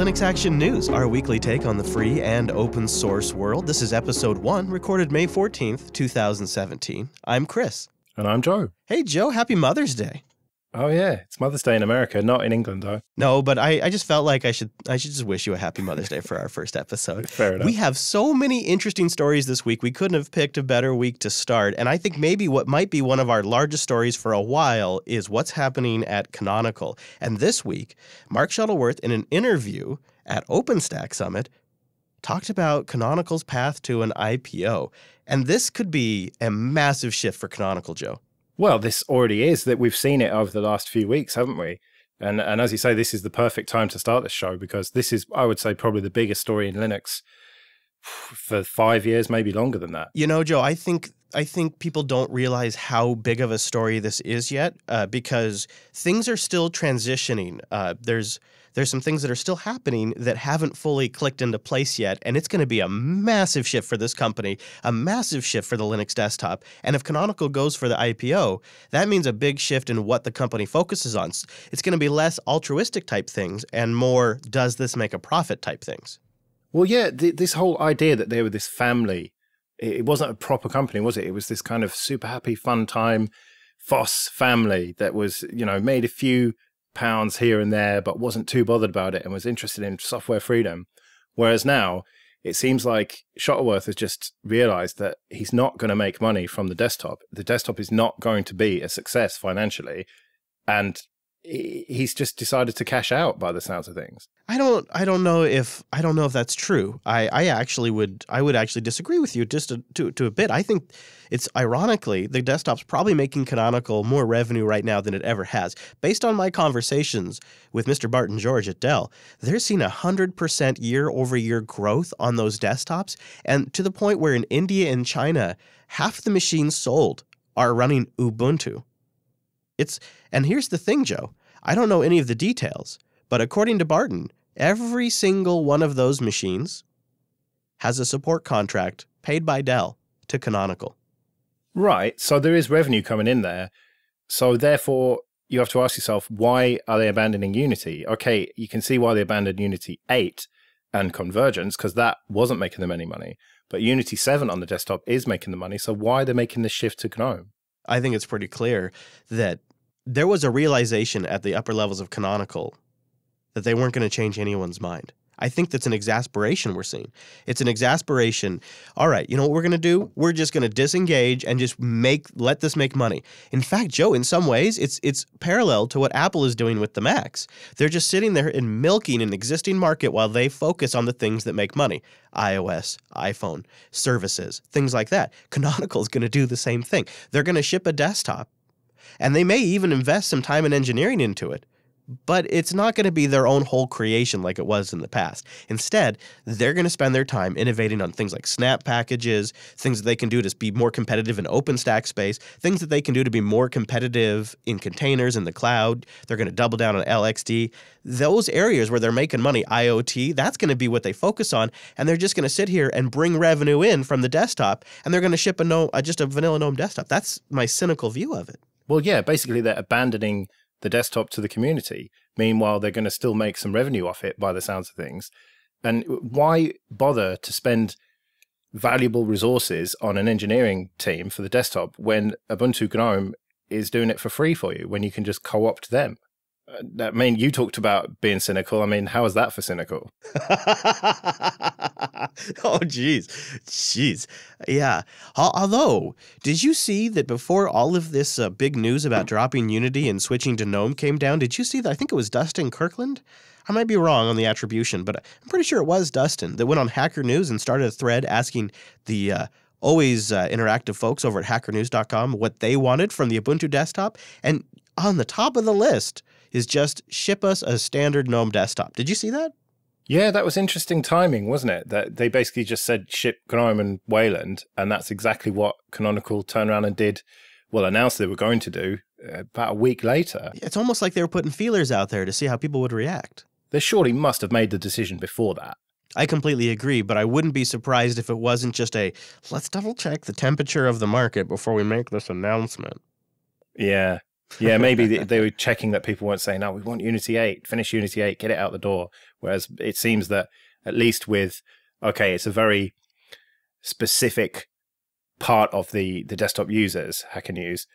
Linux Action News, our weekly take on the free and open source world. This is episode 1, recorded May 14th, 2017. I'm Chris. And I'm Joe. Hey, Joe, happy Mother's Day. Oh, yeah. It's Mother's Day in America, not in England, though. No, but I just felt like I should just wish you a happy Mother's Day for our first episode. Fair enough. We have so many interesting stories this week. We couldn't have picked a better week to start. And I think maybe what might be one of our largest stories for a while is what's happening at Canonical. And this week, Mark Shuttleworth, in an interview at OpenStack Summit, talked about Canonical's path to an IPO. And this could be a massive shift for Canonical, Joe. Well, this already is. That we've seen it over the last few weeks, haven't we? And as you say, this is the perfect time to start this show because this is, I would say, probably the biggest story in Linux for 5 years, maybe longer than that. You know, Joe, I think people don't realize how big of a story this is yet because things are still transitioning. There's some things that are still happening that haven't fully clicked into place yet, and it's going to be a massive shift for this company, a massive shift for the Linux desktop. And if Canonical goes for the IPO, that means a big shift in what the company focuses on. It's going to be less altruistic type things and more does this make a profit type things. Well, yeah, this whole idea that they were this family, it wasn't a proper company, was it? It was this kind of super happy, fun time FOSS family that was, you know, made a few pounds here and there, but wasn't too bothered about it and was interested in software freedom. Whereas now, it seems like Shuttleworth has just realized that he's not going to make money from the desktop. The desktop is not going to be a success financially. And he's just decided to cash out by the sounds of things. I don't know if that's true. I would actually disagree with you just to a bit. I think it's ironically the desktop's probably making Canonical more revenue right now than it ever has. Based on my conversations with Mr. Barton George at Dell, they're seeing 100% year-over-year growth on those desktops, and to the point where in India and China, half the machines sold are running Ubuntu. And here's the thing, Joe. I don't know any of the details, but according to Barton, every single one of those machines has a support contract paid by Dell to Canonical. Right. So there is revenue coming in there. So therefore, you have to ask yourself, why are they abandoning Unity? Okay, you can see why they abandoned Unity 8 and Convergence, because that wasn't making them any money. But Unity 7 on the desktop is making the money. So why are they making the shift to GNOME? I think it's pretty clear that there was a realization at the upper levels of Canonical that they weren't going to change anyone's mind. I think that's an exasperation we're seeing. It's an exasperation. All right, you know what we're going to do? We're just going to disengage and just let this make money. In fact, Joe, in some ways, it's parallel to what Apple is doing with the Macs. They're just sitting there and milking an existing market while they focus on the things that make money. iOS, iPhone, services, things like that. Canonical is going to do the same thing. They're going to ship a desktop, and they may even invest some time and engineering into it. But it's not going to be their own whole creation like it was in the past. Instead, they're going to spend their time innovating on things like snap packages, things that they can do to be more competitive in OpenStack space, things that they can do to be more competitive in containers in the cloud. They're going to double down on LXD. Those areas where they're making money, IoT, that's going to be what they focus on. And they're just going to sit here and bring revenue in from the desktop, and they're going to ship just a vanilla GNOME desktop. That's my cynical view of it. Well, yeah, basically they're abandoning the desktop to the community. Meanwhile, they're going to still make some revenue off it by the sounds of things. And why bother to spend valuable resources on an engineering team for the desktop when Ubuntu GNOME is doing it for free for you, when you can just co-opt them? I mean, you talked about being cynical. I mean, how is that for cynical? Oh, jeez. Yeah. Although, did you see that before all of this big news about dropping Unity and switching to GNOME came down, did you see that? I think it was Dustin Kirkland. I might be wrong on the attribution, but I'm pretty sure it was Dustin that went on Hacker News and started a thread asking the always interactive folks over at hackernews.com what they wanted from the Ubuntu desktop. And on the top of the list is just ship us a standard GNOME desktop. Did you see that? Yeah, that was interesting timing, wasn't it? That they basically just said ship GNOME and Wayland, and that's exactly what Canonical turned around and did, well, announced they were going to do about a week later. It's almost like they were putting feelers out there to see how people would react. They surely must have made the decision before that. I completely agree, but I wouldn't be surprised if it wasn't just let's double check the temperature of the market before we make this announcement. Yeah. Yeah, maybe they were checking that people weren't saying, "No, we want Unity 8, finish Unity 8, get it out the door." Whereas it seems that at least with, okay, it's a very specific part of the desktop users, Hacker News,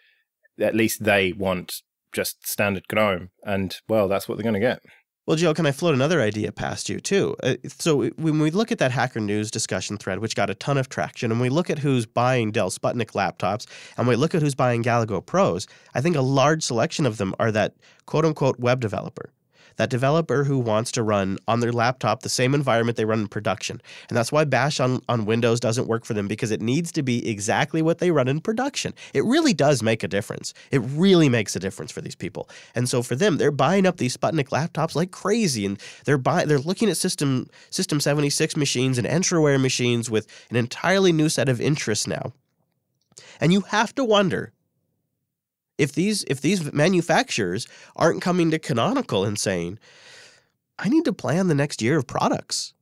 at least they want just standard GNOME, and well, that's what they're going to get. Well, Joe, can I float another idea past you, too? So when we look at that Hacker News discussion thread, which got a ton of traction, and we look at who's buying Dell Sputnik laptops, and we look at who's buying Galago Pros, I think a large selection of them are that quote-unquote web developer. That developer who wants to run on their laptop the same environment they run in production. And that's why Bash on Windows doesn't work for them, because it needs to be exactly what they run in production. It really does make a difference. It really makes a difference for these people. And so for them, they're buying up these Sputnik laptops like crazy, and they're looking at System 76 machines and Entroware machines with an entirely new set of interests now. And you have to wonder, if these manufacturers aren't coming to Canonical and saying, I need to plan the next year of products.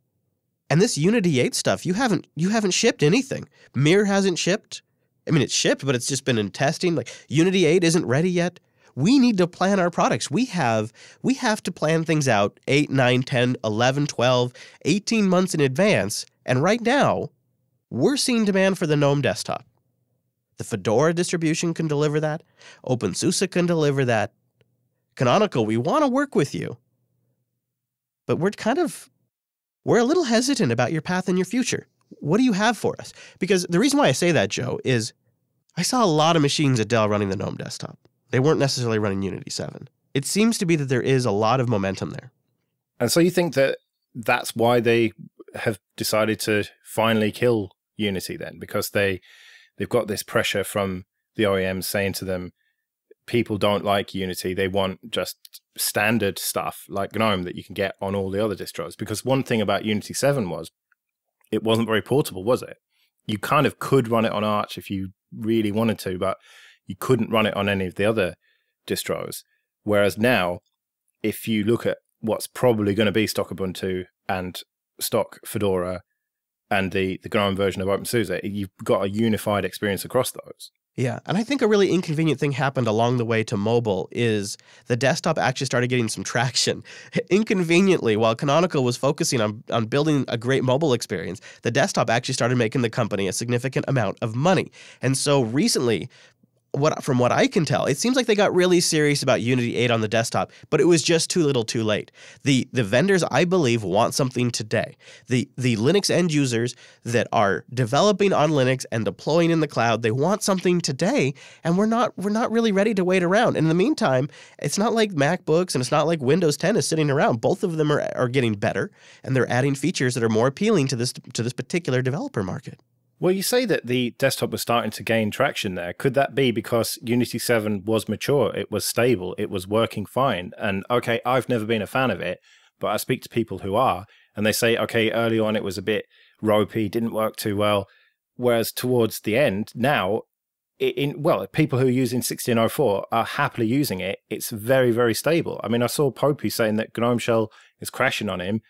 And this Unity 8 stuff, you haven't shipped anything. Mir hasn't shipped. I mean, it's shipped, but it's just been in testing. Like, Unity 8 isn't ready yet. We need to plan our products. We have to plan things out 8, 9, 10, 11, 12, 18 months in advance. And right now, we're seeing demand for the GNOME desktop. The Fedora distribution can deliver that. OpenSUSE can deliver that. Canonical, we want to work with you. But we're a little hesitant about your path and your future. What do you have for us? Because the reason why I say that, Joe, is I saw a lot of machines at Dell running the GNOME desktop. They weren't necessarily running Unity 7. It seems to be that there is a lot of momentum there. And so you think that that's why they have decided to finally kill Unity then? Because they've got this pressure from the OEMs saying to them, people don't like Unity. They want just standard stuff like GNOME that you can get on all the other distros. Because one thing about Unity 7 was it wasn't very portable, was it? You kind of could run it on Arch if you really wanted to, but you couldn't run it on any of the other distros. Whereas now, if you look at what's probably going to be stock Ubuntu and stock Fedora and the GNOME version of OpenSUSE, you've got a unified experience across those. Yeah, and I think a really inconvenient thing happened along the way to mobile is the desktop actually started getting some traction. Inconveniently, while Canonical was focusing on building a great mobile experience, the desktop actually started making the company a significant amount of money. And so recently, from what I can tell, it seems like they got really serious about Unity 8 on the desktop, but it was just too little too late. The vendors, I believe, want something today. The Linux end users that are developing on Linux and deploying in the cloud, they want something today, and we're not really ready to wait around. And in the meantime, it's not like MacBooks and it's not like Windows 10 is sitting around. Both of them are getting better, and they're adding features that are more appealing to this particular developer market. Well, you say that the desktop was starting to gain traction there. Could that be because Unity 7 was mature, it was stable, it was working fine? And okay, I've never been a fan of it, but I speak to people who are, and they say, okay, early on it was a bit ropey, didn't work too well. Whereas towards the end, now, people who are using 1604 are happily using it. It's very, very stable. I mean, I saw Popey saying that GNOME Shell is crashing on him.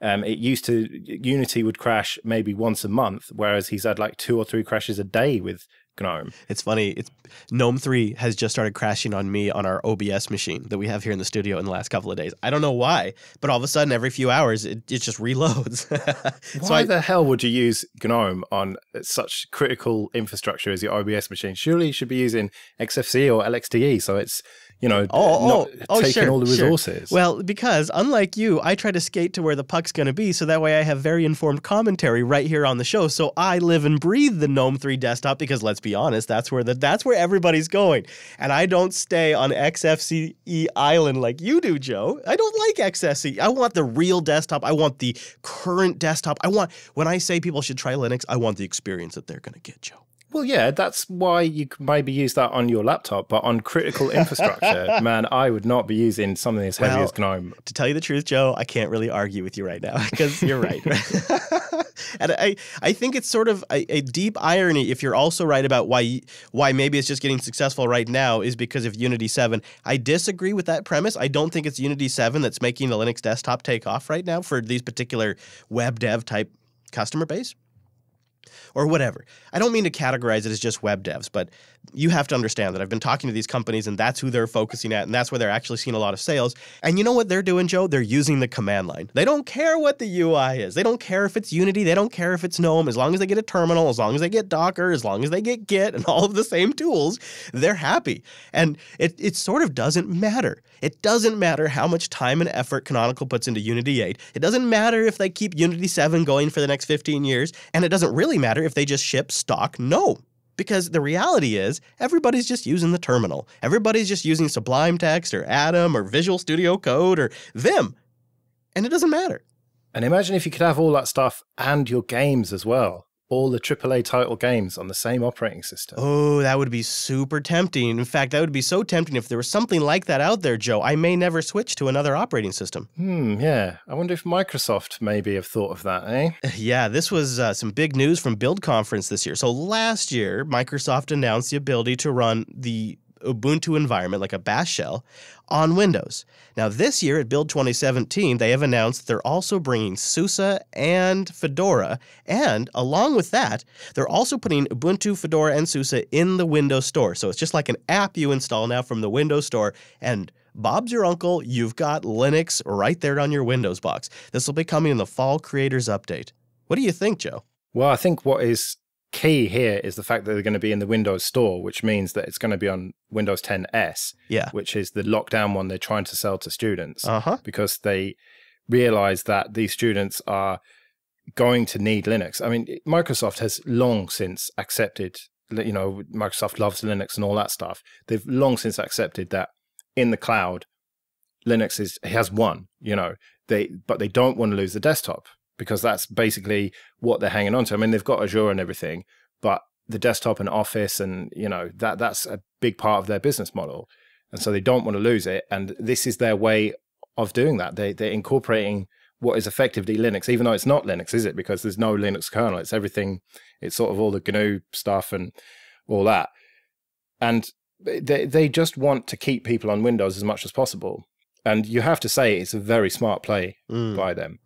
Unity would crash maybe once a month, whereas he's had like 2 or 3 crashes a day with GNOME. It's funny. GNOME 3 has just started crashing on me on our OBS machine that we have here in the studio in the last couple of days. I don't know why, but all of a sudden, every few hours, it just reloads. Why the hell would you use GNOME on such critical infrastructure as your OBS machine? Surely you should be using XFCE or LXDE, so it's not taking all the resources. Sure. Well, because unlike you, I try to skate to where the puck's going to be, so that way I have very informed commentary right here on the show. So I live and breathe the GNOME 3 desktop because, let's be honest, that's where everybody's going. And I don't stay on XFCE Island like you do, Joe. I don't like XFCE. I want the real desktop. I want the current desktop. When I say people should try Linux, I want the experience that they're going to get, Joe. Well, yeah, that's why you can maybe use that on your laptop, but on critical infrastructure, man, I would not be using something as heavy as GNOME. To tell you the truth, Joe, I can't really argue with you right now because you're right. And I think it's sort of a deep irony if you're also right about why maybe it's just getting successful right now is because of Unity 7. I disagree with that premise. I don't think it's Unity 7 that's making the Linux desktop take off right now for these particular web dev type customer base. or whatever. I don't mean to categorize it as just web devs, but you have to understand that I've been talking to these companies and that's who they're focusing at and that's where they're actually seeing a lot of sales. And you know what they're doing, Joe? They're using the command line. They don't care what the UI is. They don't care if it's Unity. They don't care if it's GNOME. As long as they get a terminal, as long as they get Docker, as long as they get Git and all of the same tools, they're happy. And it sort of doesn't matter. It doesn't matter how much time and effort Canonical puts into Unity 8. It doesn't matter if they keep Unity 7 going for the next 15 years. And it doesn't really matter if they just ship stock GNOME. Because the reality is, everybody's just using the terminal. Everybody's just using Sublime Text or Atom or Visual Studio Code or Vim. And it doesn't matter. And imagine if you could have all that stuff and your games as well. All the AAA title games on the same operating system. Oh, that would be super tempting. In fact, that would be so tempting if there was something like that out there, Joe. I may never switch to another operating system. Yeah. I wonder if Microsoft maybe have thought of that, eh? Yeah, this was some big news from Build Conference this year. So last year, Microsoft announced the ability to run the Ubuntu environment, like a bash shell, on Windows. Now this year at Build 2017, they have announced they're also bringing SUSE and Fedora, and along with that, they're also putting Ubuntu, Fedora, and SUSE in the Windows Store. So it's just like an app you install now from the Windows Store, and Bob's your uncle, you've got Linux right there on your Windows box. This will be coming in the Fall Creators Update. What do you think, Joe? Well, I think what is key here is the fact that they're going to be in the Windows Store, which means that it's going to be on Windows 10 S, which is the lockdown one they're trying to sell to students, because they realize that these students are going to need Linux. I mean, Microsoft has long since accepted, Microsoft loves Linux and all that stuff. They've long since accepted that in the cloud, Linux has won, but they don't want to lose the desktop, because that's basically what they're hanging on to. I mean, they've got Azure and everything, but the desktop and Office and, that's a big part of their business model. And so they don't want to lose it. And this is their way of doing that. They're incorporating what is effectively Linux, even though it's not Linux, is it? Because there's no Linux kernel. It's everything. It's sort of all the GNU stuff and all that. And they just want to keep people on Windows as much as possible. And you have to say it's a very smart play by them.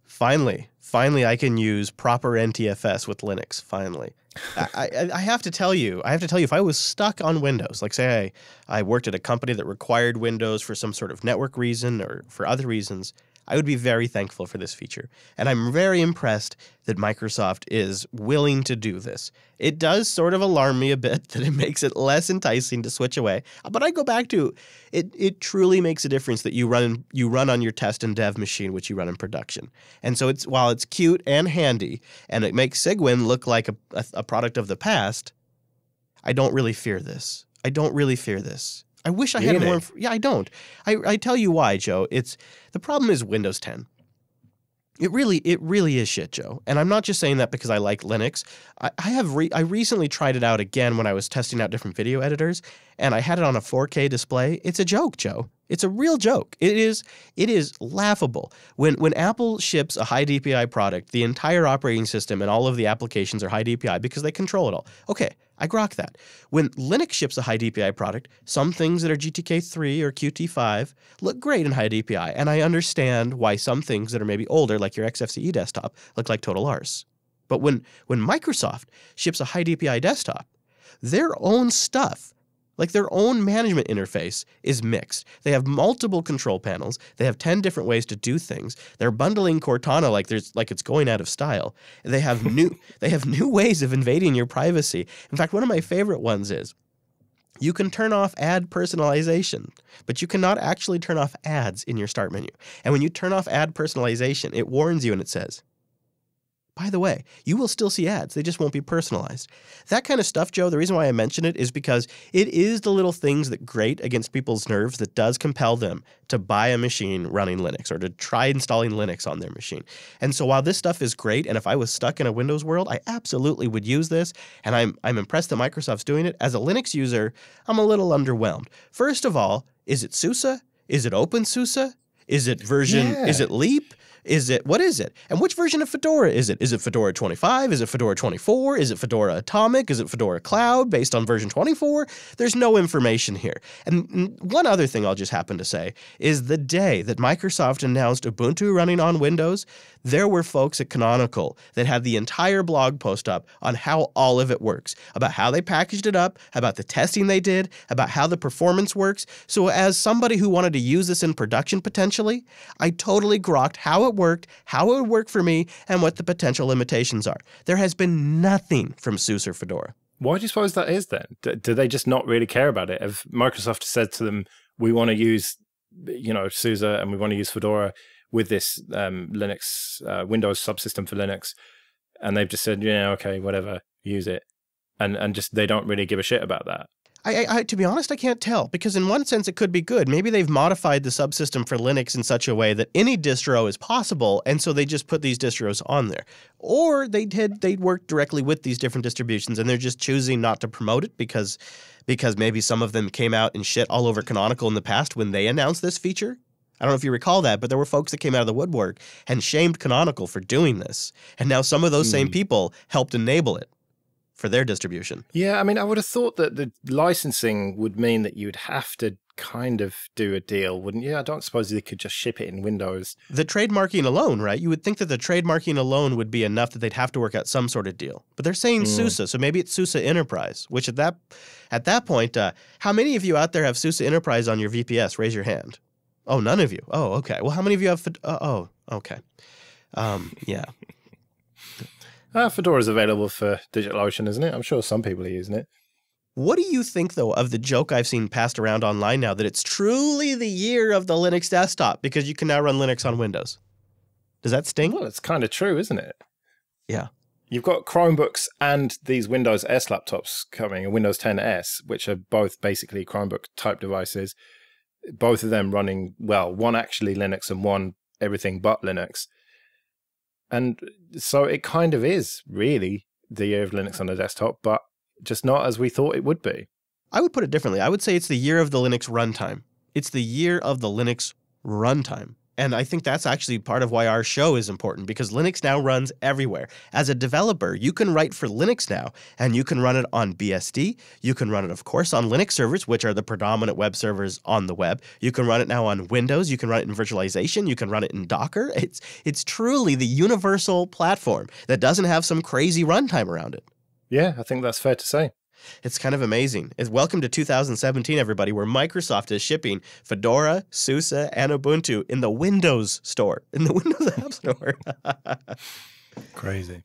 Finally, I can use proper NTFS with Linux, finally. I have to tell you, if I was stuck on Windows, like say I worked at a company that required Windows for some sort of network reason or for other reasons, I would be very thankful for this feature. And I'm very impressed that Microsoft is willing to do this. It does sort of alarm me a bit that it makes it less enticing to switch away. But I go back to it truly makes a difference that you run on your test and dev machine, which you run in production. And so while it's cute and handy, and it makes Cygwin look like a product of the past, I don't really fear this. I wish I had more. Yeah, I don't. I tell you why, Joe. The problem is Windows 10. It really is shit, Joe. And I'm not just saying that because I like Linux. I recently tried it out again when I was testing out different video editors, and I had it on a 4K display. It's a joke, Joe. It's a real joke. It is laughable. When Apple ships a high DPI product, the entire operating system and all of the applications are high DPI because they control it all. Okay, I grok that. When Linux ships a high DPI product, some things that are GTK3 or Qt5 look great in high DPI, and I understand why some things that are maybe older, like your XFCE desktop, look like total arse. But when Microsoft ships a high DPI desktop, their own stuff, like their own management interface, is mixed. They have multiple control panels. They have 10 different ways to do things. They're bundling Cortana like it's going out of style. They have new ways of invading your privacy. In fact, one of my favorite ones is you can turn off ad personalization, but you cannot actually turn off ads in your start menu. And when you turn off ad personalization, it warns you and it says, by the way, you will still see ads. They just won't be personalized. That kind of stuff, Joe, the reason why I mention it is because it is the little things that grate against people's nerves that does compel them to buy a machine running Linux or to try installing Linux on their machine. And so while this stuff is great, and if I was stuck in a Windows world, I absolutely would use this, and I'm impressed that Microsoft's doing it. As a Linux user, I'm a little underwhelmed. First of all, is it SUSE? Is it OpenSUSE? Is it version? Yeah. Is it Leap? What is it? And which version of Fedora is it? Is it Fedora 25? Is it Fedora 24? Is it Fedora Atomic? Is it Fedora Cloud based on version 24? There's no information here. And one other thing I'll just happen to say is the day that Microsoft announced Ubuntu running on Windows, there were folks at Canonical that had the entire blog post up on how all of it works, about how they packaged it up, about the testing they did, about how the performance works. So as somebody who wanted to use this in production potentially, I totally grokked how it worked, how it would work for me, and what the potential limitations are. There has been nothing from SUSE or Fedora. Why do you suppose that is then? Do they just not really care about it? If Microsoft said to them, we want to use, SUSE and we want to use Fedora with this Linux, Windows subsystem for Linux, and they've just said, yeah, okay, whatever, use it. And just they don't really give a shit about that. I to be honest, I can't tell, because in one sense it could be good. Maybe they've modified the subsystem for Linux in such a way that any distro is possible, and so they just put these distros on there. Or they worked directly with these different distributions, and they're just choosing not to promote it because maybe some of them came out and shit all over Canonical in the past when they announced this feature. I don't know if you recall that, but there were folks that came out of the woodwork and shamed Canonical for doing this. And now some of those same people helped enable it for their distribution. Yeah, I mean, I would have thought that the licensing would mean that you would have to kind of do a deal, wouldn't you? I don't suppose they could just ship it in Windows. The trademarking alone, right? You would think that the trademarking alone would be enough that they'd have to work out some sort of deal. But they're saying SUSE, so maybe it's SUSE Enterprise, which at that point, how many of you out there have SUSE Enterprise on your VPS? Raise your hand. Oh, none of you. Oh, okay. Well, how many of you have okay. Yeah. Fedora is available for DigitalOcean, isn't it? I'm sure some people are using it. What do you think, though, of the joke I've seen passed around online now that it's truly the year of the Linux desktop because you can now run Linux on Windows? Does that sting? Well, it's kind of true, isn't it? Yeah. You've got Chromebooks and these Windows S laptops coming, a Windows 10 S, which are both basically Chromebook-type devices, both of them running, well, one actually Linux and one everything but Linux. And so it kind of is really the year of Linux on the desktop, but just not as we thought it would be. I would put it differently. I would say it's the year of the Linux runtime. It's the year of the Linux runtime. And I think that's actually part of why our show is important, because Linux now runs everywhere. As a developer, you can write for Linux now, and you can run it on BSD. You can run it, of course, on Linux servers, which are the predominant web servers on the web. You can run it now on Windows. You can run it in virtualization. You can run it in Docker. It's truly the universal platform that doesn't have some crazy runtime around it. Yeah, I think that's fair to say. It's kind of amazing. Welcome to 2017, everybody, where Microsoft is shipping Fedora, SUSE, and Ubuntu in the Windows store, in the Windows App Store. Crazy.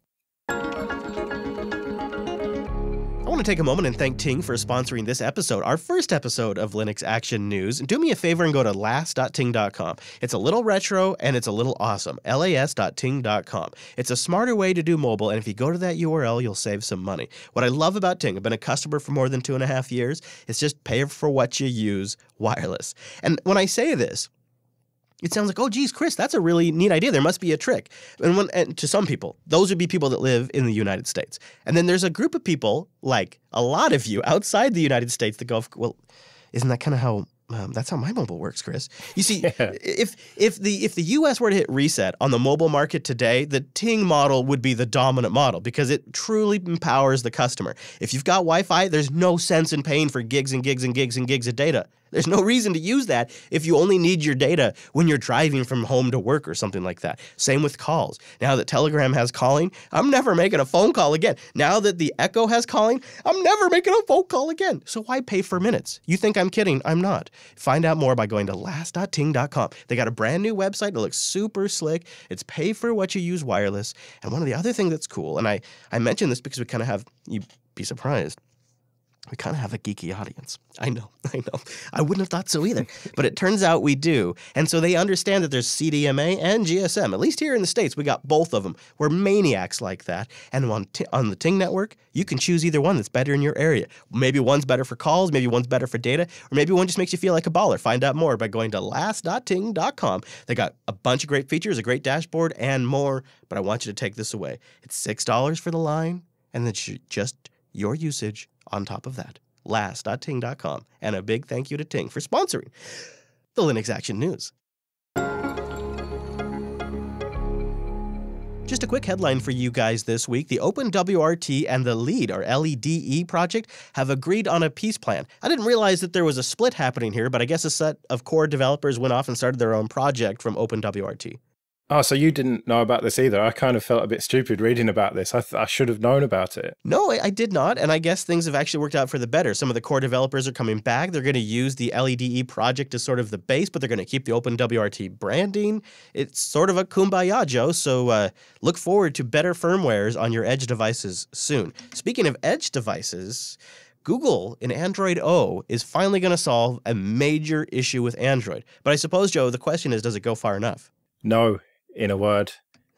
I want to take a moment and thank Ting for sponsoring this episode, our first episode of Linux Action News. Do me a favor and go to last.ting.com. It's a little retro and it's a little awesome. las.ting.com. It's a smarter way to do mobile, and if you go to that URL, you'll save some money. What I love about Ting, I've been a customer for more than 2.5 years, it's just pay for what you use wireless. And when I say this, it sounds like, oh, geez, Chris, that's a really neat idea. There must be a trick. And to some people, those would be people that live in the United States. And then there's a group of people, like a lot of you outside the United States, that go, well, isn't that kind of how that's how my mobile works, Chris? You see, if the U.S. were to hit reset on the mobile market today, the Ting model would be the dominant model because it truly empowers the customer. If you've got Wi-Fi, there's no sense in paying for gigs and gigs and gigs and gigs of data. There's no reason to use that if you only need your data when you're driving from home to work or something like that. Same with calls. Now that Telegram has calling, I'm never making a phone call again. Now that the Echo has calling, I'm never making a phone call again. So why pay for minutes? You think I'm kidding? I'm not. Find out more by going to last.ting.com. They got a brand new website. It looks super slick. It's pay for what you use wireless. And one of the other things that's cool, and I mention this because we kind of have, you'd be surprised, we kind of have a geeky audience. I know. I wouldn't have thought so either. But it turns out we do. And so they understand that there's CDMA and GSM. At least here in the States, we got both of them. We're maniacs like that. And on the Ting network, you can choose either one that's better in your area. Maybe one's better for calls, maybe one's better for data, or maybe one just makes you feel like a baller. Find out more by going to last.ting.com. They got a bunch of great features, a great dashboard, and more. But I want you to take this away. It's $6 for the line, and then just your usage on top of that. Last.ting.com. And a big thank you to Ting for sponsoring the Linux Action News. Just a quick headline for you guys this week. The OpenWRT and the LEDE, or LEDE project, have agreed on a peace plan. I didn't realize that there was a split happening here, but I guess a set of core developers went off and started their own project from OpenWRT. Oh, so you didn't know about this either. I kind of felt a bit stupid reading about this. I should have known about it. No, I did not, and I guess things have actually worked out for the better. Some of the core developers are coming back. They're going to use the LEDE project as sort of the base, but they're going to keep the OpenWRT branding. It's sort of a kumbaya, Joe, so look forward to better firmwares on your edge devices soon. Speaking of edge devices, Google in Android O is finally going to solve a major issue with Android. But I suppose, Joe, the question is, does it go far enough? No. In a word,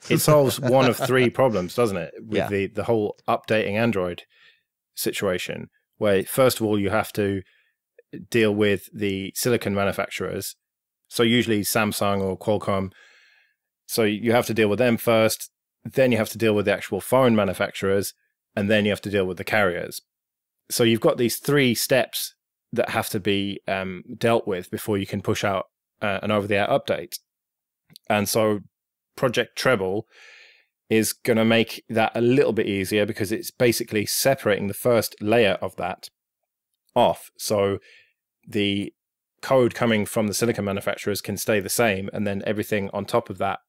it solves one of three problems, doesn't it? With the whole updating Android situation, where first of all, you have to deal with the silicon manufacturers. So usually Samsung or Qualcomm. So you have to deal with them first. Then you have to deal with the actual phone manufacturers. And then you have to deal with the carriers. So you've got these three steps that have to be dealt with before you can push out an over-the-air update. And so Project Treble is going to make that a little bit easier because it's basically separating the first layer of that off. So the code coming from the silicon manufacturers can stay the same, and then everything on top of that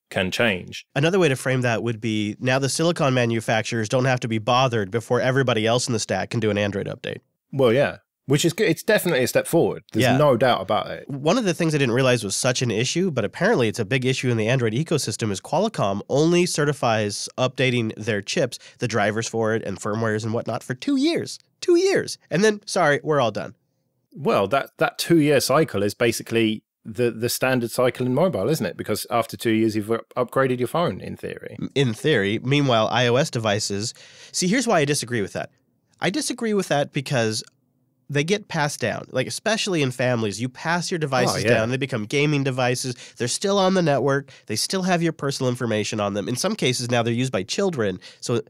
can change. Another way to frame that would be now the silicon manufacturers don't have to be bothered before everybody else in the stack can do an Android update. Well, yeah. Which is good. It's definitely a step forward. There's no doubt about it. One of the things I didn't realize was such an issue, but apparently it's a big issue in the Android ecosystem, is Qualcomm only certifies updating their chips, the drivers for it and firmwares and whatnot, for 2 years. 2 years. And then, sorry, we're all done. Well, that 2-year cycle is basically the standard cycle in mobile, isn't it? Because after 2 years, you've upgraded your phone, in theory. In theory. Meanwhile, iOS devices... See, here's why I disagree with that. I disagree with that because they get passed down, like especially in families. You pass your devices down, they become gaming devices. They're still on the network. They still have your personal information on them. In some cases now they're used by children. So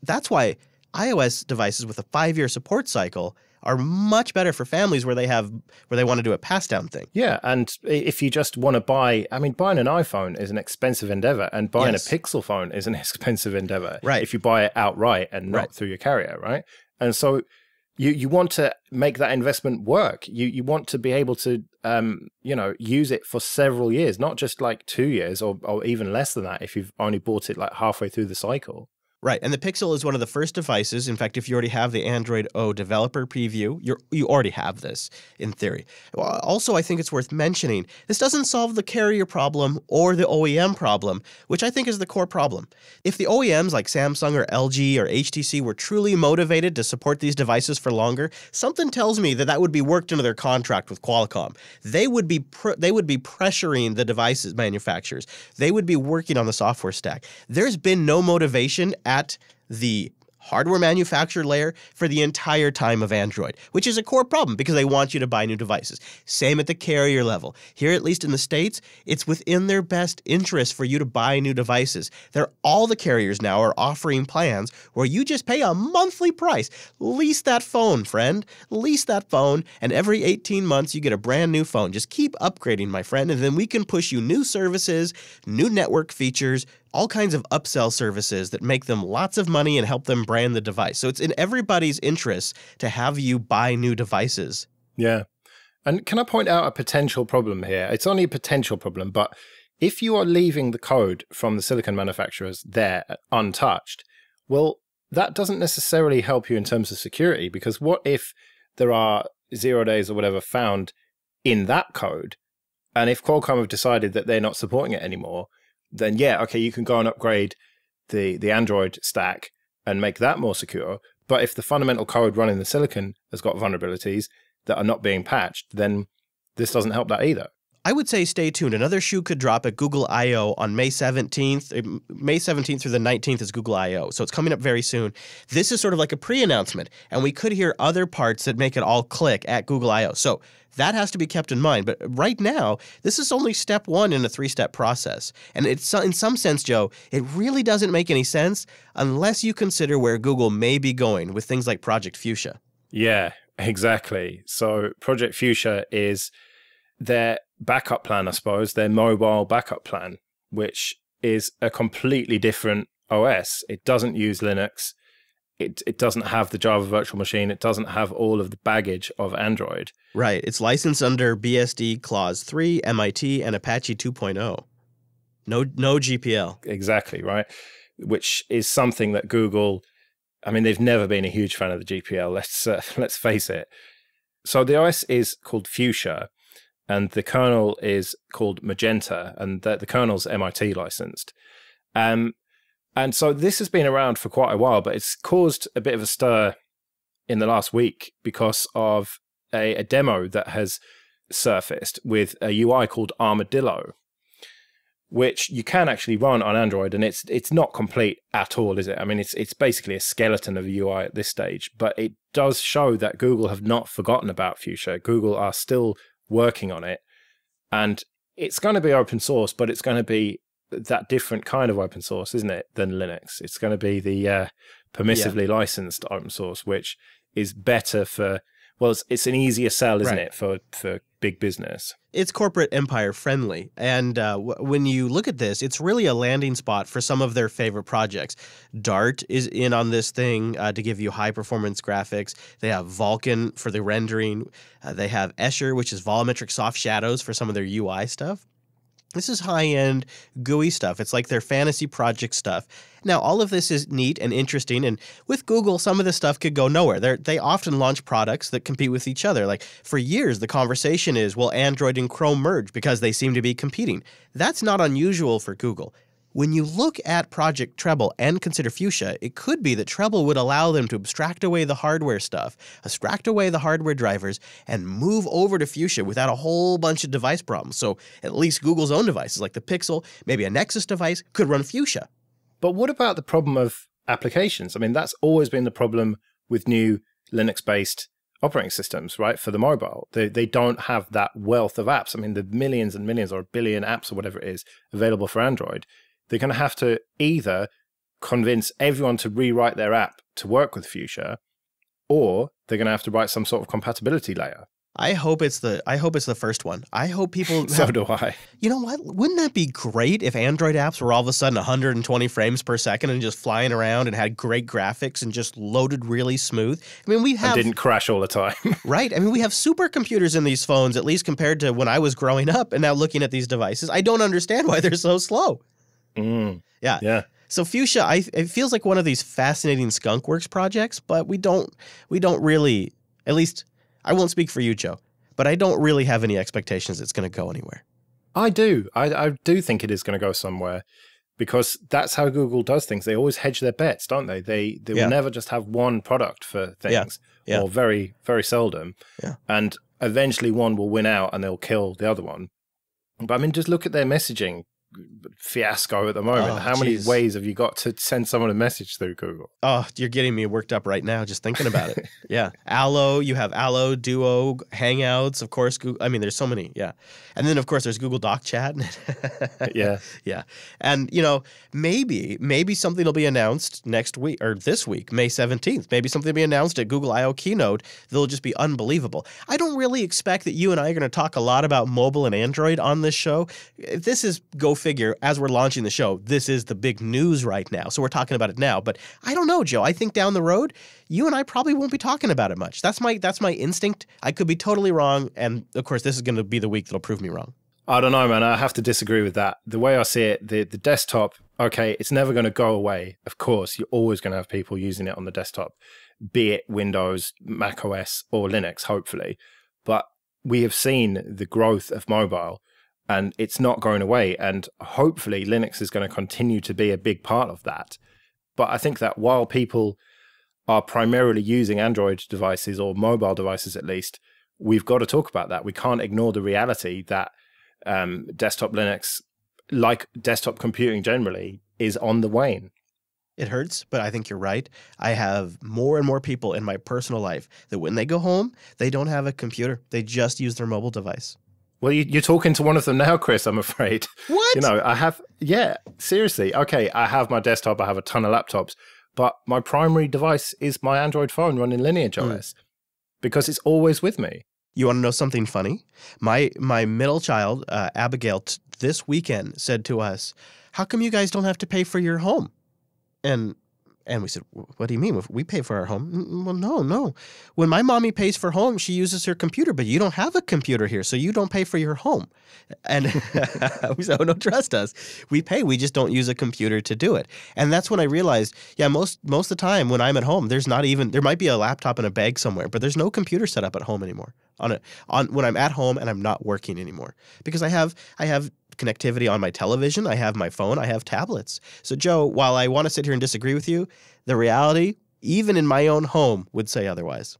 that's why iOS devices with a 5-year support cycle are much better for families where they want to do a pass down thing. Yeah, and if you just want to buy, I mean, buying an iPhone is an expensive endeavor, and buying a Pixel phone is an expensive endeavor. Right. If you buy it outright and not through your carrier, right? And so you want to make that investment work. You want to be able to, use it for several years, not just like 2 years or even less than that if you've only bought it like halfway through the cycle. Right, and the Pixel is one of the first devices. In fact, if you already have the Android O developer preview, you already have this, in theory. Also, I think it's worth mentioning, this doesn't solve the carrier problem or the OEM problem, which I think is the core problem. If the OEMs like Samsung or LG or HTC were truly motivated to support these devices for longer, something tells me that would be worked into their contract with Qualcomm. They would be pressuring the devices manufacturers. They would be working on the software stack. There's been no motivation at the hardware manufacturer layer for the entire time of Android, which is a core problem because they want you to buy new devices. Same at the carrier level. Here, at least in the States, it's within their best interest for you to buy new devices. All the carriers now are offering plans where you just pay a monthly price. Lease that phone, friend. Lease that phone, and every 18 months you get a brand new phone. Just keep upgrading, my friend, and then we can push you new services, new network features, all kinds of upsell services that make them lots of money and help them brand the device. So it's in everybody's interest to have you buy new devices. Yeah. And can I point out a potential problem here? It's only a potential problem, but if you are leaving the code from the silicon manufacturers there untouched, well, that doesn't necessarily help you in terms of security, because what if there are 0 days or whatever found in that code, and if Qualcomm have decided that they're not supporting it anymore, then yeah, okay, you can go and upgrade the Android stack and make that more secure. But if the fundamental code running the silicon has got vulnerabilities that are not being patched, then this doesn't help that either. I would say stay tuned. Another shoe could drop at Google I.O. on May 17th. May 17th through the 19th is Google I.O., so it's coming up very soon. This is sort of like a pre-announcement, and we could hear other parts that make it all click at Google I.O. So that has to be kept in mind. But right now, this is only step one in a 3-step process. And it's in some sense, Joe, it really doesn't make any sense unless you consider where Google may be going with things like Project Fuchsia. Yeah, exactly. So Project Fuchsia is their backup plan, I suppose, their mobile backup plan, which is a completely different OS. It doesn't use Linux. It doesn't have the Java virtual machine. It doesn't have all of the baggage of Android. Right. It's licensed under BSD Clause 3, MIT, and Apache 2.0. No GPL. Exactly, right? Which is something that Google, I mean, they've never been a huge fan of the GPL. Let's face it. So the OS is called Fuchsia, and the kernel is called Magenta, and the kernel's MIT licensed. And so this has been around for quite a while, but it's caused a bit of a stir in the last week because of a demo that has surfaced with a UI called Armadillo, which you can actually run on Android, and it's not complete at all, is it? I mean, it's basically a skeleton of a UI at this stage, but it does show that Google have not forgotten about Fuchsia. Google are still working on it, and it's going to be open source, but it's going to be that different kind of open source, isn't it, than Linux? It's going to be the permissively licensed open source, which is better for, well, it's an easier sell, isn't it, for big business? It's corporate empire friendly. And when you look at this, it's really a landing spot for some of their favorite projects. Dart is in on this thing to give you high performance graphics. They have Vulkan for the rendering. They have Escher, which is volumetric soft shadows for some of their UI stuff. This is high-end, GUI stuff. It's like their fantasy project stuff. Now, all of this is neat and interesting, and with Google, some of this stuff could go nowhere. They often launch products that compete with each other. Like, for years, the conversation is, will Android and Chrome merge because they seem to be competing? That's not unusual for Google. When you look at Project Treble and consider Fuchsia, it could be that Treble would allow them to abstract away the hardware stuff, abstract away the hardware drivers, and move over to Fuchsia without a whole bunch of device problems. So at least Google's own devices, like the Pixel, maybe a Nexus device, could run Fuchsia. But what about the problem of applications? I mean, that's always been the problem with new Linux-based operating systems, right, for the mobile. They don't have that wealth of apps. I mean, the millions and millions or a billion apps or whatever it is available for Android. They're going to have to either convince everyone to rewrite their app to work with Fuchsia, or they're going to have to write some sort of compatibility layer. I hope it's the first one. I hope people So do I. You know what? Wouldn't that be great if Android apps were all of a sudden 120 frames per second and just flying around and had great graphics and just loaded really smooth? I mean, and didn't crash all the time. Right. I mean, we have supercomputers in these phones, at least compared to when I was growing up, and now looking at these devices, I don't understand why they're so slow. Yeah. So Fuchsia, it feels like one of these fascinating skunkworks projects, but we don't really, at least I won't speak for you, Joe, but I don't really have any expectations it's going to go anywhere. I do. I do think it is going to go somewhere, because that's how Google does things. They always hedge their bets, don't they? They will never just have one product for things, or very, very seldom. Yeah. And eventually one will win out and they'll kill the other one. But I mean, just look at their messaging fiasco at the moment. How many ways have you got to send someone a message through Google? Oh, you're getting me worked up right now just thinking about it. Yeah. Allo, you have Allo, Duo, Hangouts, of course. Google, I mean, there's so many. Yeah. And then, of course, there's Google Doc Chat. Yeah. Yeah. And, you know, maybe something will be announced next week or this week, May 17th. Maybe something will be announced at Google I/O keynote that'll just be unbelievable. I don't really expect that you and I are going to talk a lot about mobile and Android on this show. This is, go figure, as we're launching the show, this is the big news right now. So we're talking about it now. But I don't know, Joe. I think down the road, you and I probably won't be talking about it much. That's my instinct. I could be totally wrong. And of course, this is going to be the week that'll prove me wrong. I don't know, man. I have to disagree with that. The way I see it, the desktop, okay, it's never going to go away. Of course, you're always going to have people using it on the desktop, be it Windows, Mac OS, or Linux, hopefully. But we have seen the growth of mobile, and it's not going away. And hopefully Linux is going to continue to be a big part of that. But I think that while people are primarily using Android devices, or mobile devices at least, we've got to talk about that. We can't ignore the reality that desktop Linux, like desktop computing generally, is on the wane. It hurts, but I think you're right. I have more and more people in my personal life that when they go home, they don't have a computer. They just use their mobile device. Well, you're talking to one of them now, Chris, I'm afraid. What? You know, I have, yeah, seriously. Okay, I have my desktop, I have a ton of laptops, but my primary device is my Android phone running Lineage OS because it's always with me. You want to know something funny? My middle child, Abigail, this weekend said to us, "How come you guys don't have to pay for your home?" And we said, "What do you mean? We pay for our home?" "Well, no. When my mommy pays for home, she uses her computer, but you don't have a computer here, so you don't pay for your home." And we said, "Oh, no, trust us. We pay. We just don't use a computer to do it." And that's when I realized, most of the time when I'm at home, there might be a laptop in a bag somewhere, but there's no computer set up at home anymore. When I'm at home and I'm not working anymore, because I have connectivity on my television, I have my phone, I have tablets. So Joe, while I want to sit here and disagree with you, the reality, even in my own home, would say otherwise.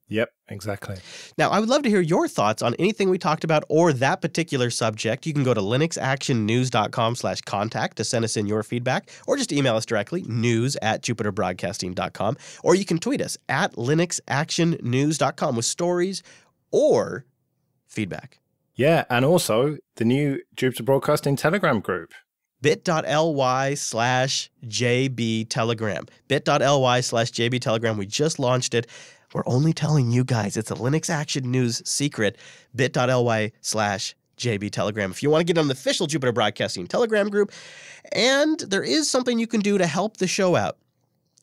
Yep, exactly. Now, I would love to hear your thoughts on anything we talked about or that particular subject. You can go to linuxactionnews.com/contact to send us in your feedback, or just email us directly, news@jupiterbroadcasting.com, or you can tweet us at linuxactionnews.com with stories or feedback. Yeah, and also the new Jupiter Broadcasting Telegram group. bit.ly/JB Telegram. bit.ly/JB Telegram. We just launched it. We're only telling you guys. It's a Linux Action News secret. bit.ly/JB Telegram. If you want to get on the official Jupiter Broadcasting Telegram group, and there is something you can do to help the show out.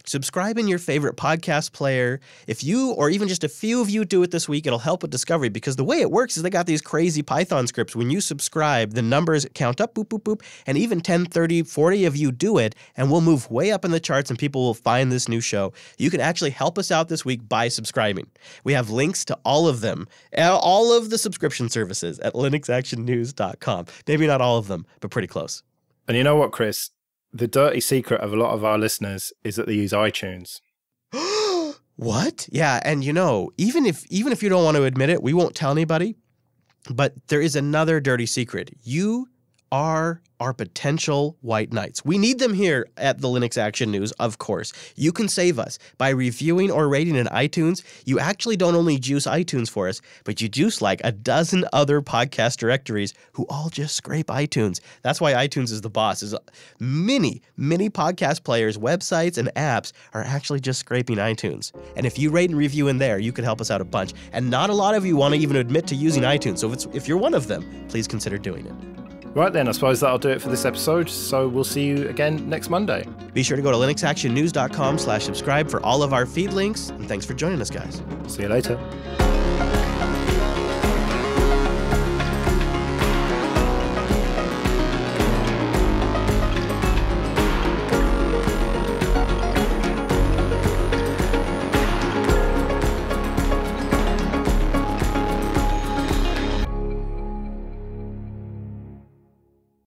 Subscribe in your favorite podcast player. If you, or even just a few of you, do it this week, it'll help with discovery, because the way it works is they got these crazy Python scripts. When you subscribe, the numbers count up, boop, boop, boop, and even 10, 30, 40 of you do it, and we'll move way up in the charts and people will find this new show. You can actually help us out this week by subscribing. We have links to all of them, all of the subscription services at linuxactionnews.com. Maybe not all of them, but pretty close. And you know what, Chris? The dirty secret of a lot of our listeners is that they use iTunes. What? Yeah, and even if you don't want to admit it, we won't tell anybody, but there is another dirty secret. You are our potential white knights. We need them here at the Linux Action News, of course. You can save us by reviewing or rating in iTunes. You actually don't only juice iTunes for us, but you juice like a dozen other podcast directories who all just scrape iTunes. That's why iTunes is the boss. Is many podcast players, websites, and apps are actually just scraping iTunes. And if you rate and review in there, you could help us out a bunch. And not a lot of you want to even admit to using iTunes. So if you're one of them, please consider doing it. Right then, I suppose that'll do it for this episode. So we'll see you again next Monday. Be sure to go to linuxactionnews.com/subscribe for all of our feed links. And thanks for joining us, guys. See you later.